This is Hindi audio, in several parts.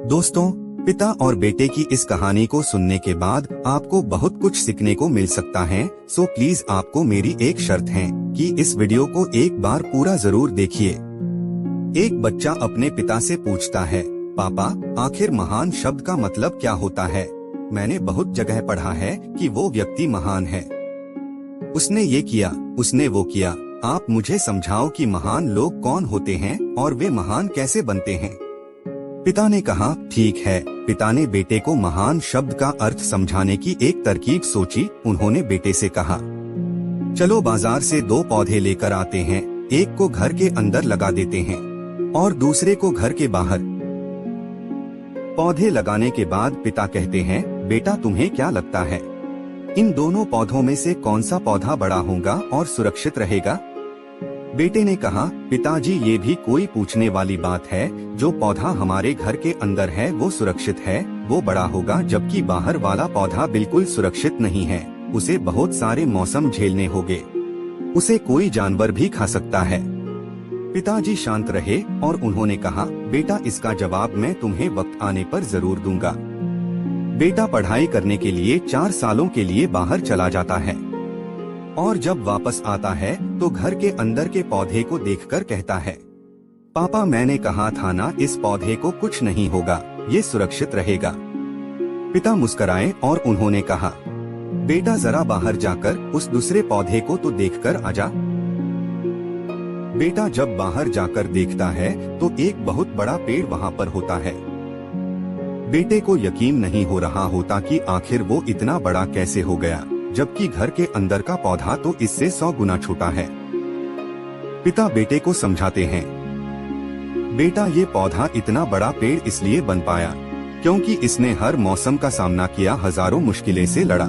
दोस्तों, पिता और बेटे की इस कहानी को सुनने के बाद आपको बहुत कुछ सीखने को मिल सकता है। सो प्लीज आपको मेरी एक शर्त है कि इस वीडियो को एक बार पूरा जरूर देखिए। एक बच्चा अपने पिता से पूछता है, पापा, आखिर महान शब्द का मतलब क्या होता है? मैंने बहुत जगह पढ़ा है कि वो व्यक्ति महान है, उसने ये किया, उसने वो किया। आप मुझे समझाओ कि महान लोग कौन होते हैं और वे महान कैसे बनते हैं। पिता ने कहा, ठीक है। पिता ने बेटे को महान शब्द का अर्थ समझाने की एक तरकीब सोची। उन्होंने बेटे से कहा, चलो बाजार से 2 पौधे लेकर आते हैं, एक को घर के अंदर लगा देते हैं और दूसरे को घर के बाहर। पौधे लगाने के बाद पिता कहते हैं, बेटा तुम्हें क्या लगता है, इन दोनों पौधों में से कौन सा पौधा बड़ा होगा और सुरक्षित रहेगा? बेटे ने कहा, पिताजी, ये भी कोई पूछने वाली बात है। जो पौधा हमारे घर के अंदर है वो सुरक्षित है, वो बड़ा होगा, जबकि बाहर वाला पौधा बिल्कुल सुरक्षित नहीं है। उसे बहुत सारे मौसम झेलने होंगे, उसे कोई जानवर भी खा सकता है। पिताजी शांत रहे और उन्होंने कहा, बेटा, इसका जवाब मैं तुम्हें वक्त आने पर जरूर दूंगा। बेटा पढ़ाई करने के लिए 4 सालों के लिए बाहर चला जाता है और जब वापस आता है तो घर के अंदर के पौधे को देखकर कहता है, पापा, मैंने कहा था ना, इस पौधे को कुछ नहीं होगा, ये सुरक्षित रहेगा। पिता मुस्कुराए और उन्होंने कहा, बेटा, जरा बाहर जाकर उस दूसरे पौधे को तो देखकर आजा। बेटा जब बाहर जाकर देखता है तो एक बहुत बड़ा पेड़ वहाँ पर होता है। बेटे को यकीन नहीं हो रहा होता कि आखिर वो इतना बड़ा कैसे हो गया, जबकि घर के अंदर का पौधा तो इससे 100 गुना छोटा है। पिता बेटे को समझाते हैं, बेटा, ये पौधा इतना बड़ा पेड़ इसलिए बन पाया क्योंकि इसने हर मौसम का सामना किया, हजारों मुश्किलें से लड़ा,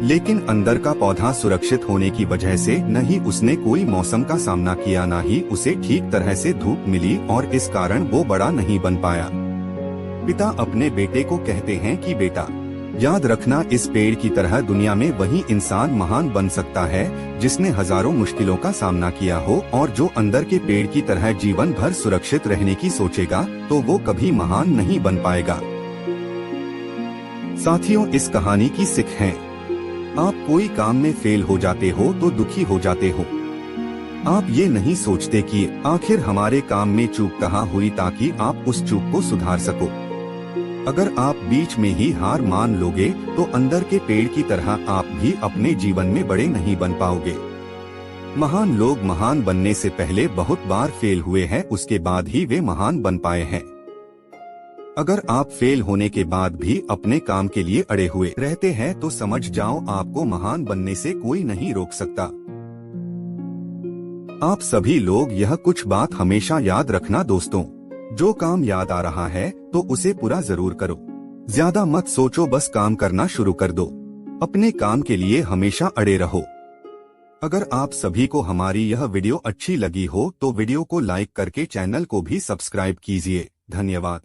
लेकिन अंदर का पौधा सुरक्षित होने की वजह से न ही उसने कोई मौसम का सामना किया, न ही उसे ठीक तरह से धूप मिली और इस कारण वो बड़ा नहीं बन पाया। पिता अपने बेटे को कहते हैं कि बेटा, याद रखना, इस पेड़ की तरह दुनिया में वही इंसान महान बन सकता है जिसने हजारों मुश्किलों का सामना किया हो, और जो अंदर के पेड़ की तरह जीवन भर सुरक्षित रहने की सोचेगा तो वो कभी महान नहीं बन पाएगा। साथियों, इस कहानी की सीख है, आप कोई काम में फेल हो जाते हो तो दुखी हो जाते हो। आप ये नहीं सोचते कि आखिर हमारे काम में चूक कहाँ हुई ताकि आप उस चूक को सुधार सको। अगर आप बीच में ही हार मान लोगे तो अंदर के पेड़ की तरह आप भी अपने जीवन में बड़े नहीं बन पाओगे। महान लोग महान बनने से पहले बहुत बार फेल हुए हैं, उसके बाद ही वे महान बन पाए हैं। अगर आप फेल होने के बाद भी अपने काम के लिए अड़े हुए रहते हैं तो समझ जाओ, आपको महान बनने से कोई नहीं रोक सकता। आप सभी लोग यह कुछ बात हमेशा याद रखना दोस्तों, जो काम याद आ रहा है तो उसे पूरा जरूर करो। ज्यादा मत सोचो, बस काम करना शुरू कर दो। अपने काम के लिए हमेशा अड़े रहो। अगर आप सभी को हमारी यह वीडियो अच्छी लगी हो तो वीडियो को लाइक करके चैनल को भी सब्सक्राइब कीजिए। धन्यवाद।